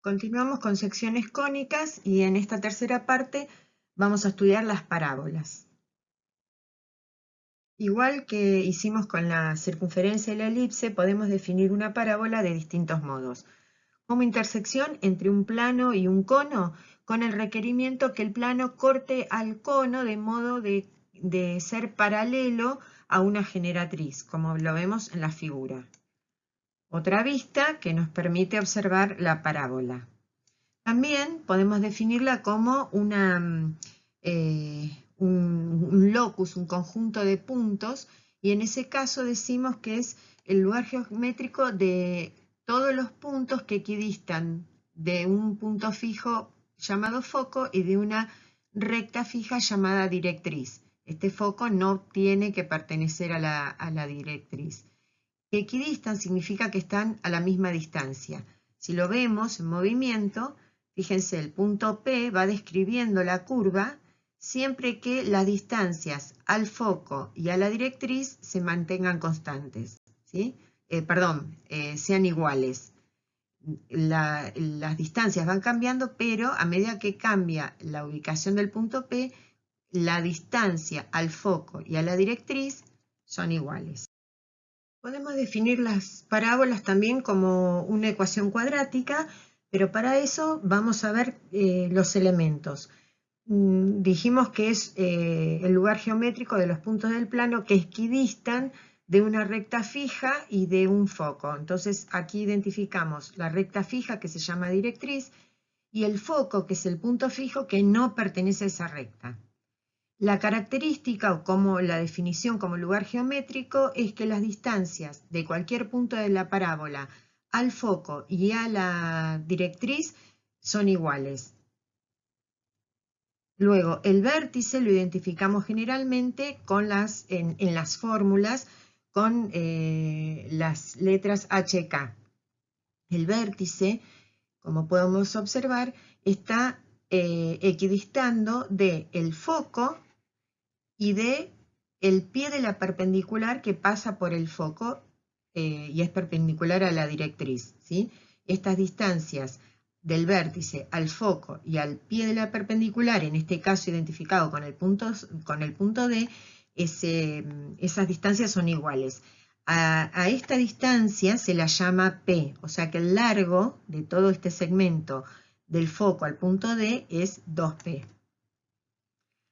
Continuamos con secciones cónicas y en esta tercera parte vamos a estudiar las parábolas. Igual que hicimos con la circunferencia y la elipse, podemos definir una parábola de distintos modos. Como intersección entre un plano y un cono, con el requerimiento que el plano corte al cono de modo de ser paralelo a una generatriz, como lo vemos en la figura. Otra vista que nos permite observar la parábola. También podemos definirla como un locus, un conjunto de puntos, y en ese caso decimos que es el lugar geométrico de todos los puntos que equidistan de un punto fijo llamado foco y de una recta fija llamada directriz. Este foco no tiene que pertenecer a la directriz. Que equidistan significa que están a la misma distancia. Si lo vemos en movimiento, fíjense, el punto P va describiendo la curva siempre que las distancias al foco y a la directriz se mantengan constantes, ¿sí? Sean iguales. Las distancias van cambiando, pero a medida que cambia la ubicación del punto P, la distancia al foco y a la directriz son iguales. Podemos definir las parábolas también como una ecuación cuadrática, pero para eso vamos a ver los elementos. Dijimos que es el lugar geométrico de los puntos del plano que equidistan de una recta fija y de un foco. Entonces aquí identificamos la recta fija, que se llama directriz, y el foco, que es el punto fijo que no pertenece a esa recta. La característica o como la definición como lugar geométrico es que las distancias de cualquier punto de la parábola al foco y a la directriz son iguales. Luego, el vértice lo identificamos generalmente en las fórmulas con las letras HK. El vértice, como podemos observar, está equidistando del foco y de el pie de la perpendicular que pasa por el foco y es perpendicular a la directriz, ¿sí? Estas distancias del vértice al foco y al pie de la perpendicular, en este caso identificado con el punto D, esas distancias son iguales. A esta distancia se la llama P, o sea que el largo de todo este segmento del foco al punto D es 2P.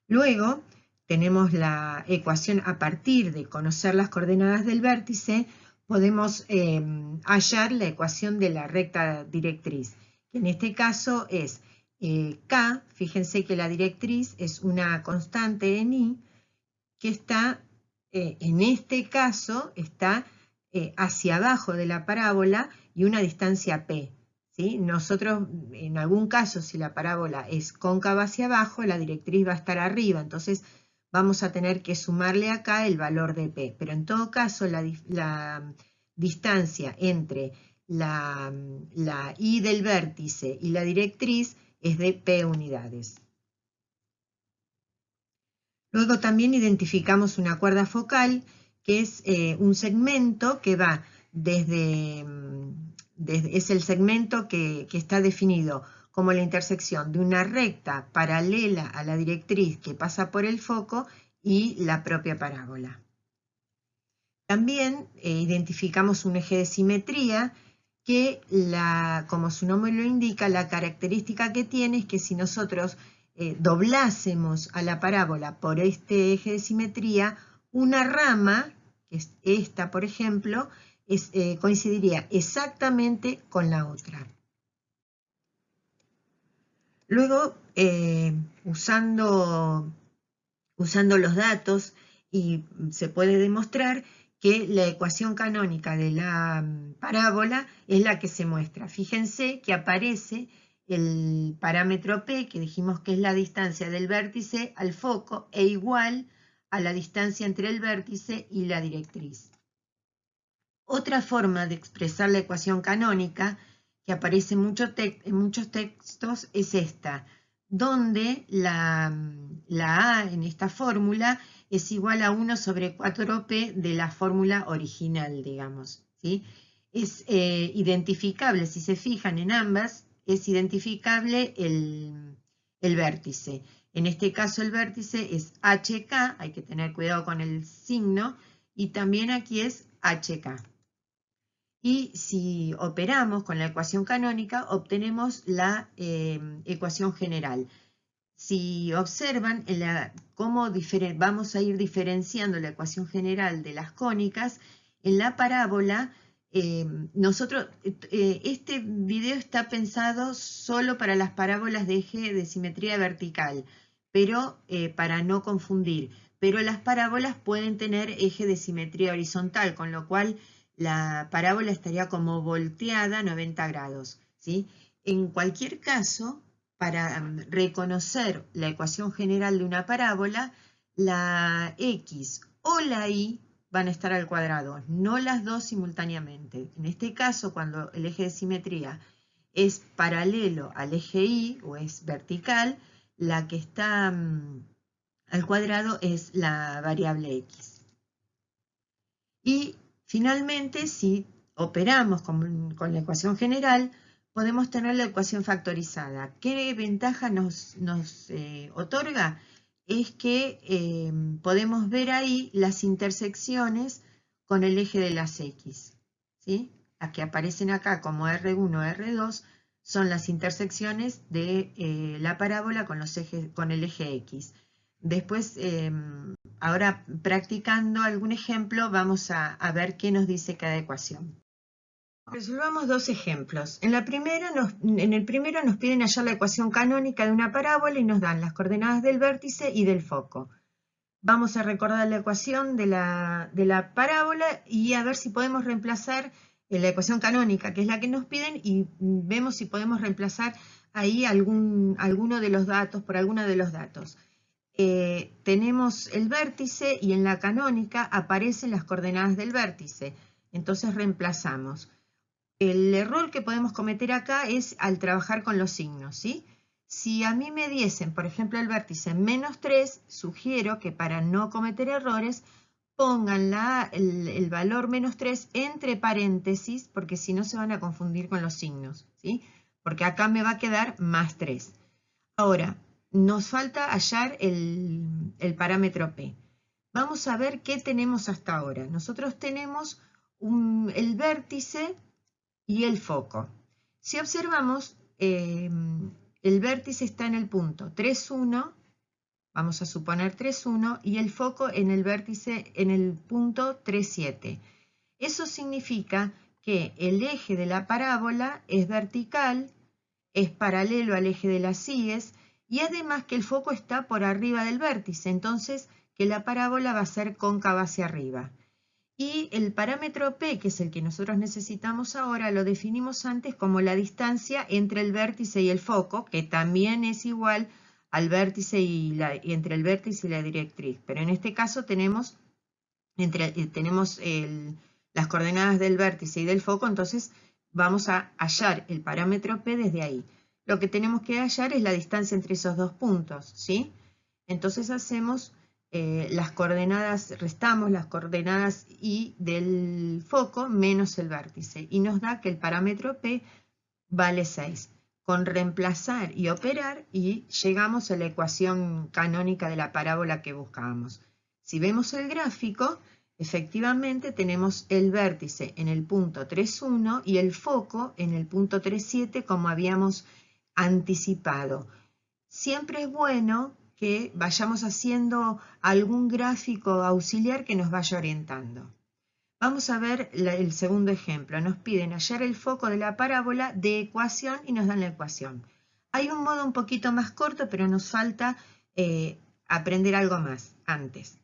Luego tenemos la ecuación a partir de conocer las coordenadas del vértice, podemos hallar la ecuación de la recta directriz, que en este caso es K, fíjense que la directriz es una constante en I, que está, en este caso, está hacia abajo de la parábola y una distancia P. ¿Sí? Nosotros, en algún caso, si la parábola es cóncava hacia abajo, la directriz va a estar arriba, entonces vamos a tener que sumarle acá el valor de P. Pero en todo caso, la distancia entre la I del vértice y la directriz es de P unidades. Luego también identificamos una cuerda focal, que es un segmento que va es el segmento que está definido como la intersección de una recta paralela a la directriz que pasa por el foco y la propia parábola. También identificamos un eje de simetría que, como su nombre lo indica, la característica que tiene es que si nosotros doblásemos a la parábola por este eje de simetría, una rama, que es esta por ejemplo, coincidiría exactamente con la otra. Luego, usando los datos, y se puede demostrar que la ecuación canónica de la parábola es la que se muestra. Fíjense que aparece el parámetro P, que dijimos que es la distancia del vértice al foco, e igual a la distancia entre el vértice y la directriz. Otra forma de expresar la ecuación canónica, que aparece en muchos textos, es esta, donde la A en esta fórmula es igual a 1 sobre 4P de la fórmula original, digamos, ¿sí? Es identificable, si se fijan en ambas, es identificable el vértice. En este caso el vértice es HK, hay que tener cuidado con el signo, y también aquí es HK. Y si operamos con la ecuación canónica, obtenemos la ecuación general. Si observan cómo vamos a ir diferenciando la ecuación general de las cónicas, en la parábola, este video está pensado solo para las parábolas de eje de simetría vertical, pero para no confundir. Pero las parábolas pueden tener eje de simetría horizontal, con lo cual la parábola estaría como volteada 90 grados, ¿sí? En cualquier caso, para reconocer la ecuación general de una parábola, la x o la y van a estar al cuadrado, no las dos simultáneamente. En este caso, cuando el eje de simetría es paralelo al eje y o es vertical, la que está al cuadrado es la variable x. Y finalmente, si operamos con la ecuación general, podemos tener la ecuación factorizada. ¿Qué ventaja nos otorga? Es que podemos ver ahí las intersecciones con el eje de las x, ¿sí? Las que aparecen acá como R1, R2 son las intersecciones de la parábola con el eje x. Después, ahora practicando algún ejemplo, vamos a ver qué nos dice cada ecuación. Resolvamos dos ejemplos. En el primero nos piden hallar la ecuación canónica de una parábola y nos dan las coordenadas del vértice y del foco. Vamos a recordar la ecuación de la parábola y a ver si podemos reemplazar la ecuación canónica, que es la que nos piden, y vemos si podemos reemplazar ahí alguno de los datos por alguno de los datos. Tenemos el vértice y en la canónica aparecen las coordenadas del vértice. Entonces reemplazamos. El error que podemos cometer acá es al trabajar con los signos, ¿sí? Si a mí me diesen, por ejemplo, el vértice menos 3, sugiero que para no cometer errores pongan el valor menos 3 entre paréntesis, porque si no se van a confundir con los signos, ¿sí? Porque acá me va a quedar más 3. Ahora, nos falta hallar el parámetro P. Vamos a ver qué tenemos hasta ahora. Nosotros tenemos el vértice y el foco. Si observamos, el vértice está en el punto 3,1, vamos a suponer 3,1, y el foco en el vértice en el punto 3,7. Eso significa que el eje de la parábola es vertical, es paralelo al eje de las íes, y además que el foco está por arriba del vértice, entonces que la parábola va a ser cóncava hacia arriba. Y el parámetro P, que es el que nosotros necesitamos ahora, lo definimos antes como la distancia entre el vértice y el foco, que también es igual al vértice entre el vértice y la directriz. Pero en este caso tenemos las coordenadas del vértice y del foco, entonces vamos a hallar el parámetro P desde ahí. Lo que tenemos que hallar es la distancia entre esos dos puntos, ¿sí? Entonces hacemos las coordenadas, restamos las coordenadas y del foco menos el vértice y nos da que el parámetro P vale 6. Con reemplazar y operar y llegamos a la ecuación canónica de la parábola que buscábamos. Si vemos el gráfico, efectivamente tenemos el vértice en el punto 3,1 y el foco en el punto 3,7 como habíamos anticipado. Siempre es bueno que vayamos haciendo algún gráfico auxiliar que nos vaya orientando. Vamos a ver el segundo ejemplo. Nos piden hallar el foco de la parábola de ecuación y nos dan la ecuación. Hay un modo un poquito más corto, pero nos falta aprender algo más antes.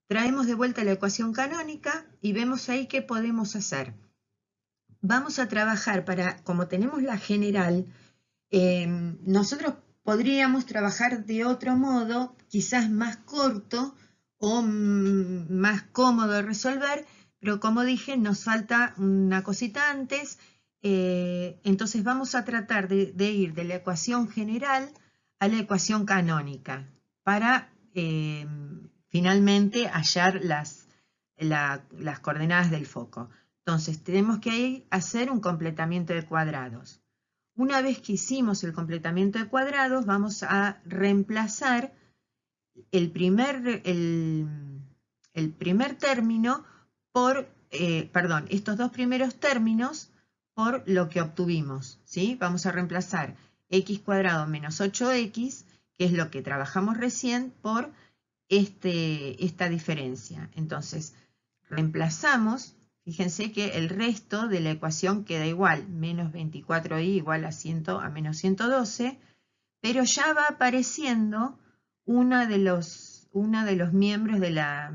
Traemos de vuelta la ecuación canónica y vemos ahí qué podemos hacer. Vamos a trabajar como tenemos la general, nosotros podríamos trabajar de otro modo, quizás más corto o más cómodo de resolver, pero como dije, nos falta una cosita antes, entonces vamos a tratar de ir de la ecuación general a la ecuación canónica para finalmente hallar las coordenadas del foco. Entonces tenemos que hacer un completamiento de cuadrados. Una vez que hicimos el completamiento de cuadrados, vamos a reemplazar el primer término por, estos dos primeros términos por lo que obtuvimos, ¿sí? Vamos a reemplazar x cuadrado menos 8x, que es lo que trabajamos recién, por esta diferencia. Entonces, reemplazamos, fíjense que el resto de la ecuación queda igual, menos 24y igual a menos 112, pero ya va apareciendo uno de los miembros de la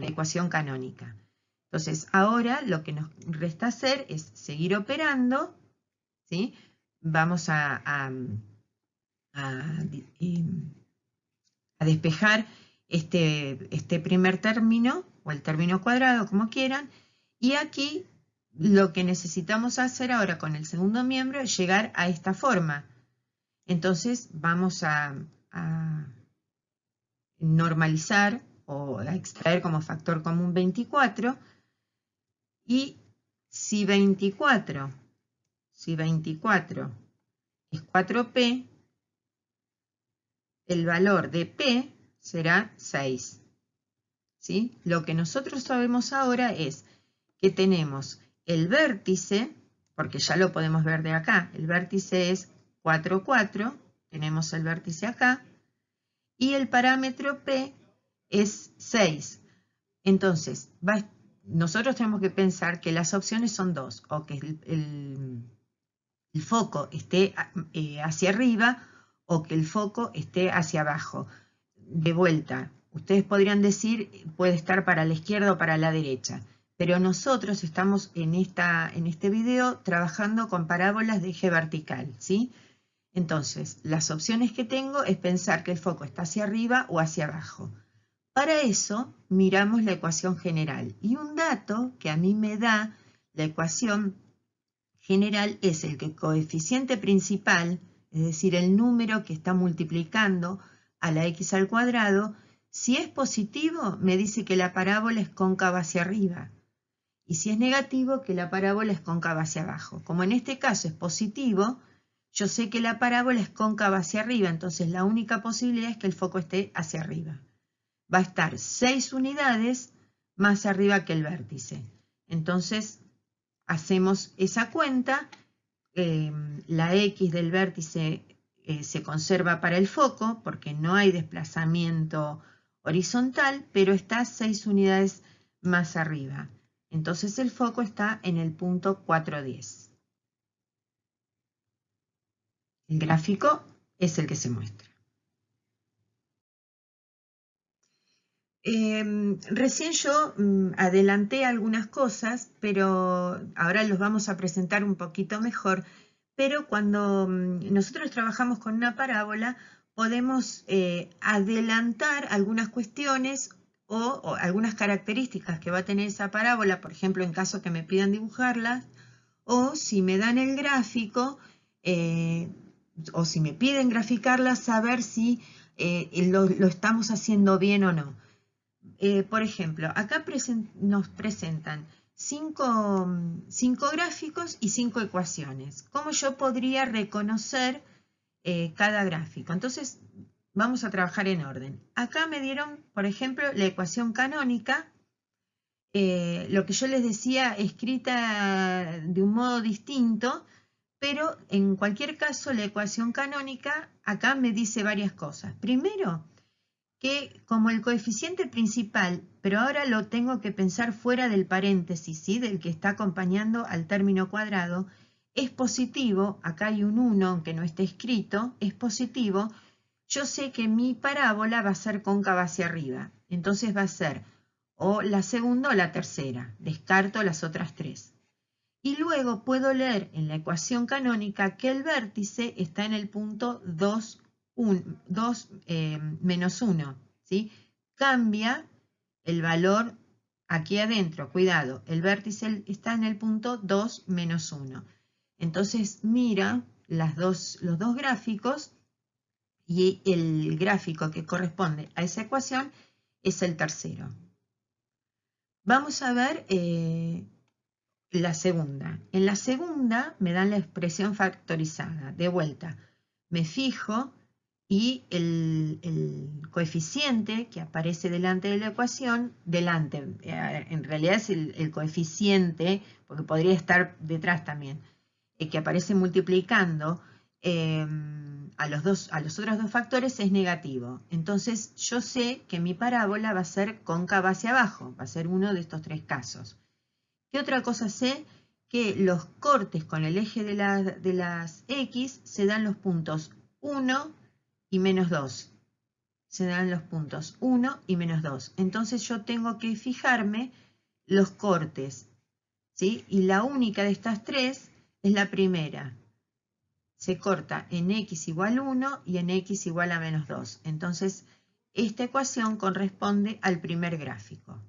ecuación canónica. Entonces, ahora lo que nos resta hacer es seguir operando, ¿sí? Vamos a despejar este primer término, o el término cuadrado, como quieran, y aquí lo que necesitamos hacer ahora con el segundo miembro es llegar a esta forma. Entonces vamos a normalizar o a extraer como factor común 24, y si 24 es 4p, el valor de p será 6. ¿Sí? Lo que nosotros sabemos ahora es que tenemos el vértice, porque ya lo podemos ver de acá, el vértice es 4, 4, tenemos el vértice acá, y el parámetro P es 6. Entonces, nosotros tenemos que pensar que las opciones son dos, o que el foco esté hacia arriba o que el foco esté hacia abajo. De vuelta, ustedes podrían decir, puede estar para la izquierda o para la derecha, pero nosotros estamos en este video trabajando con parábolas de eje vertical, ¿sí? Entonces, las opciones que tengo es pensar que el foco está hacia arriba o hacia abajo. Para eso, miramos la ecuación general. Y un dato que a mí me da la ecuación general es el que el coeficiente principal, es decir, el número que está multiplicando a la x al cuadrado, si es positivo, me dice que la parábola es cóncava hacia arriba. Y si es negativo, que la parábola es cóncava hacia abajo. Como en este caso es positivo, yo sé que la parábola es cóncava hacia arriba, entonces la única posibilidad es que el foco esté hacia arriba. Va a estar 6 unidades más arriba que el vértice. Entonces, hacemos esa cuenta, la x del vértice se conserva para el foco porque no hay desplazamiento horizontal, pero está 6 unidades más arriba. Entonces el foco está en el punto 410. El gráfico es el que se muestra. Recién yo adelanté algunas cosas, pero ahora los vamos a presentar un poquito mejor. Pero cuando nosotros trabajamos con una parábola, podemos adelantar algunas cuestiones o algunas características que va a tener esa parábola, por ejemplo, en caso que me pidan dibujarlas, o si me dan el gráfico, o si me piden graficarlas, saber si lo estamos haciendo bien o no. Por ejemplo, acá nos presentan 5 gráficos y 5 ecuaciones. ¿Cómo yo podría reconocer cada gráfico? Entonces, vamos a trabajar en orden. Acá me dieron, por ejemplo, la ecuación canónica, lo que yo les decía, escrita de un modo distinto, pero en cualquier caso, la ecuación canónica acá me dice varias cosas. Primero, que como el coeficiente principal, pero ahora lo tengo que pensar fuera del paréntesis, ¿sí? Del que está acompañando al término cuadrado, es positivo, acá hay un 1 aunque no esté escrito, es positivo, yo sé que mi parábola va a ser cóncava hacia arriba, entonces va a ser o la segunda o la tercera, descarto las otras 3. Y luego puedo leer en la ecuación canónica que el vértice está en el punto 2 menos 1, ¿sí? Cambia el valor aquí adentro, cuidado, el vértice está en el punto 2 menos 1. Entonces mira los dos gráficos y el gráfico que corresponde a esa ecuación es el tercero. Vamos a ver la segunda. En la segunda me dan la expresión factorizada. De vuelta, me fijo y el coeficiente que aparece delante de la ecuación, en realidad es el coeficiente, porque podría estar detrás también, que aparece multiplicando a los otros dos factores es negativo. Entonces yo sé que mi parábola va a ser cóncava hacia abajo, va a ser uno de estos tres casos. ¿Qué otra cosa sé? Que los cortes con el eje de las X se dan los puntos 1 y menos 2. Se dan los puntos 1 y menos 2. Entonces yo tengo que fijarme los cortes, ¿sí? Y la única de estas tres es la primera. Se corta en X igual 1 y en X igual a menos 2. Entonces, esta ecuación corresponde al primer gráfico.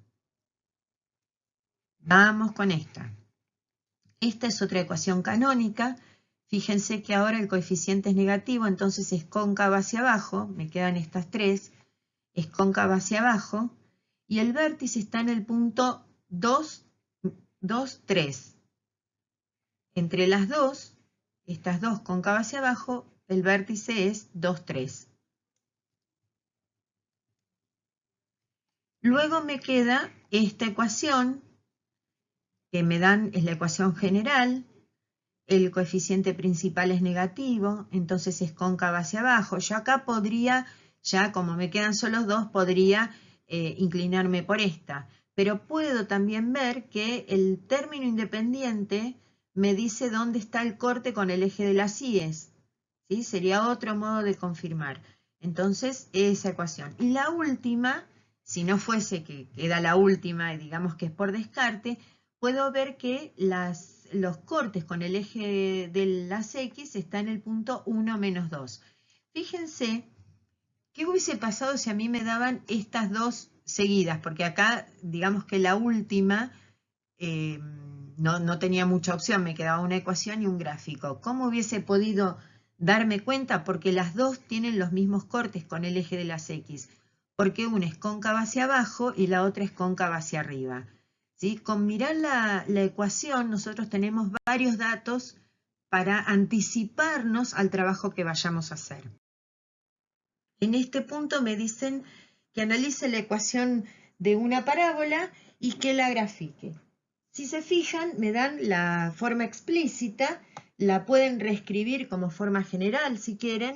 Vamos con esta. Esta es otra ecuación canónica. Fíjense que ahora el coeficiente es negativo, entonces es cóncava hacia abajo. Me quedan estas tres. Es cóncava hacia abajo. Y el vértice está en el punto 2, 2, 3. Entre las dos, estas dos cóncava hacia abajo, el vértice es 2, 3. Luego me queda esta ecuación que me dan, es la ecuación general. El coeficiente principal es negativo, entonces es cóncava hacia abajo. Yo acá podría, ya como me quedan solo dos, podría inclinarme por esta. Pero puedo también ver que el término independiente me dice dónde está el corte con el eje de las I's. ¿Sí? Sería otro modo de confirmar. Entonces, esa ecuación. Y la última, si no fuese que queda la última, y digamos que es por descarte, puedo ver que los cortes con el eje de las X están en el punto 1 menos 2. Fíjense, ¿qué hubiese pasado si a mí me daban estas dos seguidas? Porque acá, digamos que la última no tenía mucha opción, me quedaba una ecuación y un gráfico. ¿Cómo hubiese podido darme cuenta? Porque las dos tienen los mismos cortes con el eje de las X. Porque una es cóncava hacia abajo y la otra es cóncava hacia arriba. ¿Sí? Con mirar la ecuación nosotros tenemos varios datos para anticiparnos al trabajo que vayamos a hacer. En este punto me dicen que analice la ecuación de una parábola y que la grafique. Si se fijan, me dan la forma explícita, la pueden reescribir como forma general si quieren,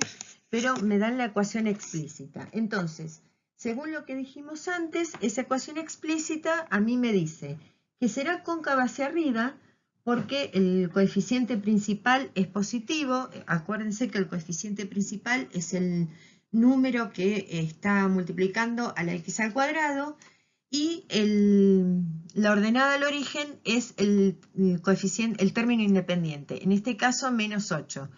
pero me dan la ecuación explícita. Entonces, según lo que dijimos antes, esa ecuación explícita a mí me dice que será cóncava hacia arriba porque el coeficiente principal es positivo. Acuérdense que el coeficiente principal es el número que está multiplicando a la x al cuadrado y la ordenada del origen es el coeficiente, el término independiente, en este caso menos 8.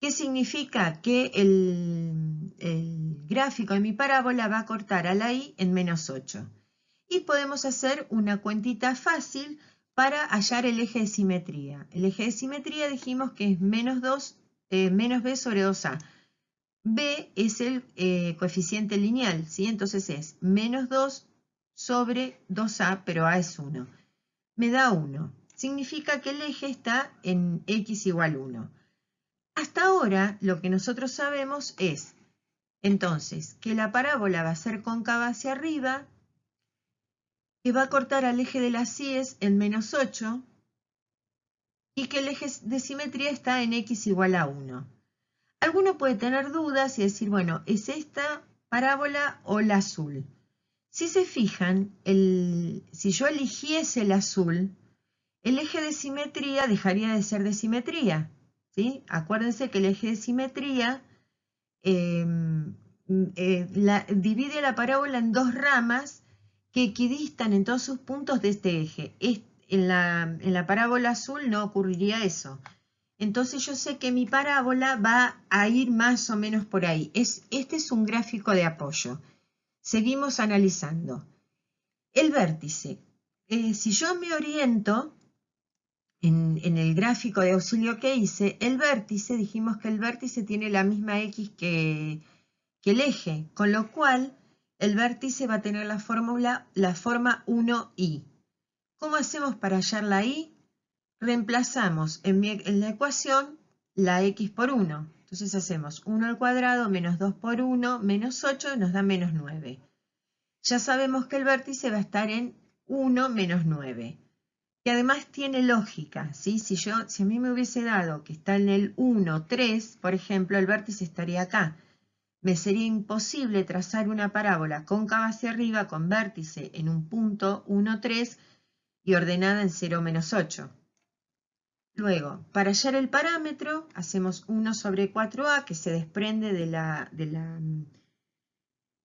¿Qué significa? Que el gráfico de mi parábola va a cortar a la y en menos 8. Y podemos hacer una cuentita fácil para hallar el eje de simetría. El eje de simetría dijimos que es menos b sobre 2a. B es el coeficiente lineal, ¿sí? Entonces es menos 2 sobre 2a, pero a es 1. Me da 1. Significa que el eje está en x igual 1. Hasta ahora lo que nosotros sabemos es, entonces, que la parábola va a ser cóncava hacia arriba, que va a cortar al eje de las I's en menos 8 y que el eje de simetría está en x igual a 1. Alguno puede tener dudas y decir, bueno, ¿es esta parábola o la azul? Si se fijan, si yo eligiese el azul, el eje de simetría dejaría de ser de simetría, ¿sí? Acuérdense que el eje de simetría divide la parábola en dos ramas que equidistan en todos sus puntos de este eje. En la parábola azul no ocurriría eso. Entonces yo sé que mi parábola va a ir más o menos por ahí. Este es un gráfico de apoyo. Seguimos analizando. El vértice. Si yo me oriento en el gráfico de auxilio que hice, el vértice, dijimos que el vértice tiene la misma X que el eje, con lo cual el vértice va a tener la forma 1i. ¿Cómo hacemos para hallar la i? reemplazamos en la ecuación la x por 1. Entonces hacemos 1 al cuadrado menos 2 por 1 menos 8 nos da menos 9. Ya sabemos que el vértice va a estar en 1 menos 9. Y además tiene lógica, ¿sí? Si a mí me hubiese dado que está en el 1, 3, por ejemplo, el vértice estaría acá. Me sería imposible trazar una parábola cóncava hacia arriba con vértice en un punto 1, 3 y ordenada en 0, menos 8. Luego, para hallar el parámetro, hacemos 1 sobre 4a, que se desprende de la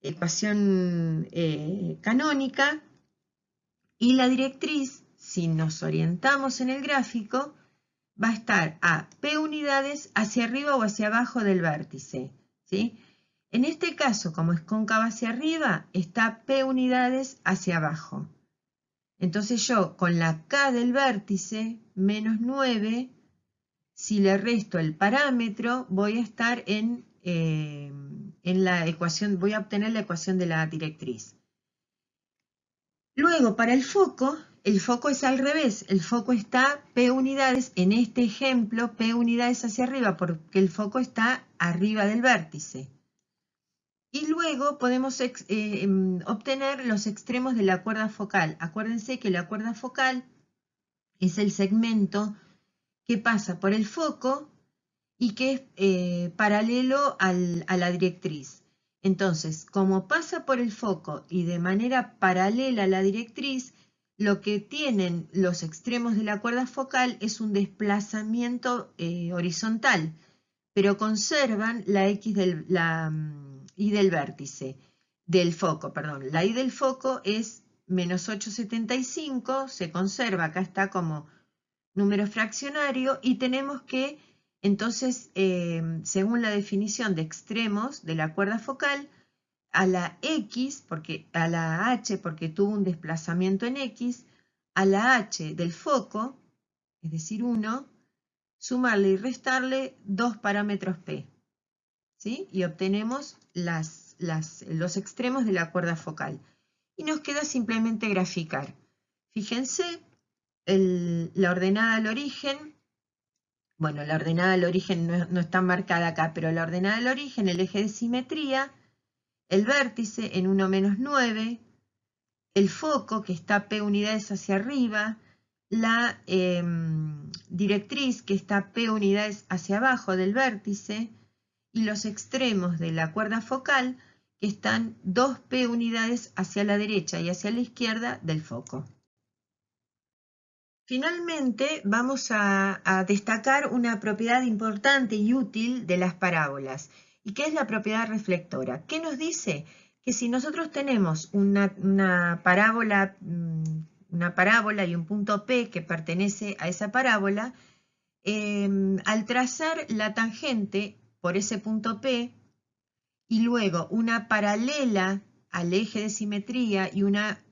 ecuación canónica, y la directriz, si nos orientamos en el gráfico, va a estar a p unidades hacia arriba o hacia abajo del vértice, ¿sí? En este caso, como es cóncava hacia arriba, está p unidades hacia abajo. Entonces yo, con la k del vértice, menos 9, si le resto el parámetro, voy a estar en la ecuación, voy a obtener la ecuación de la directriz. Luego, para el foco es al revés. El foco está p unidades, en este ejemplo, p unidades hacia arriba, porque el foco está arriba del vértice. Y luego podemos obtener los extremos de la cuerda focal. Acuérdense que la cuerda focal es el segmento que pasa por el foco y que es paralelo a la directriz. Entonces, como pasa por el foco y de manera paralela a la directriz, lo que tienen los extremos de la cuerda focal es un desplazamiento horizontal, pero conservan la y del vértice, del foco, perdón. La y del foco es menos 8,75, se conserva, acá está como número fraccionario, y tenemos que, entonces, según la definición de extremos de la cuerda focal, a la x, a la h, porque tuvo un desplazamiento en x, a la h del foco, es decir, 1, sumarle y restarle 2 parámetros p, ¿sí? Y obtenemos los extremos de la cuerda focal. Y nos queda simplemente graficar. Fíjense, la ordenada al origen, bueno, la ordenada al origen no está marcada acá, pero la ordenada al origen, el eje de simetría, el vértice en 1 menos 9, el foco que está p unidades hacia arriba, la directriz que está p unidades hacia abajo del vértice y los extremos de la cuerda focal que están 2p unidades hacia la derecha y hacia la izquierda del foco. Finalmente, vamos a destacar una propiedad importante y útil de las parábolas, y que es la propiedad reflectora. ¿Qué nos dice? Que si nosotros tenemos una parábola y un punto P que pertenece a esa parábola, al trazar la tangente por ese punto P y luego una paralela al eje de simetría y una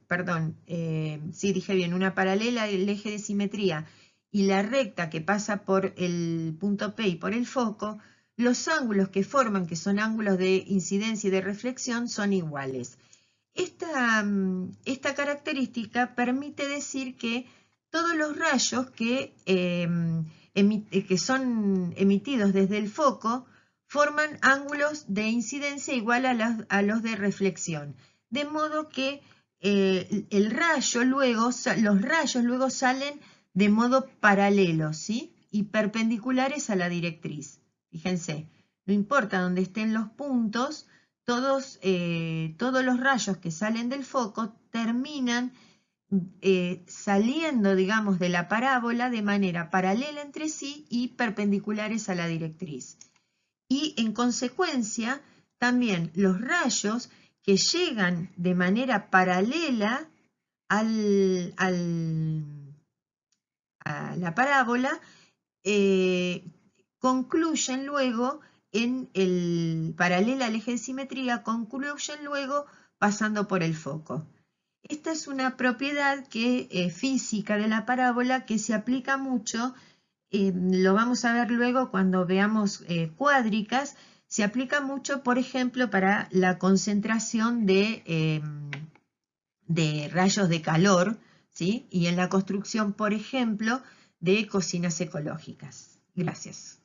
paralela al eje de simetría y la recta que pasa por el punto P y por el foco, los ángulos que forman, que son ángulos de incidencia y de reflexión, son iguales. Esta característica permite decir que todos los rayos que son emitidos desde el foco forman ángulos de incidencia igual a los de reflexión, de modo que los rayos luego salen de modo paralelo, ¿sí? Y perpendiculares a la directriz. Fíjense, no importa dónde estén los puntos, todos los rayos que salen del foco terminan saliendo, digamos, de la parábola de manera paralela entre sí y perpendiculares a la directriz. Y en consecuencia, también los rayos que llegan de manera paralela a la parábola concluyen luego paralela al eje de simetría, concluyen luego pasando por el foco. Esta es una propiedad física de la parábola que se aplica mucho, lo vamos a ver luego cuando veamos cuádricas, se aplica mucho, por ejemplo, para la concentración de rayos de calor, ¿sí? Y en la construcción, por ejemplo, de cocinas ecológicas. Gracias.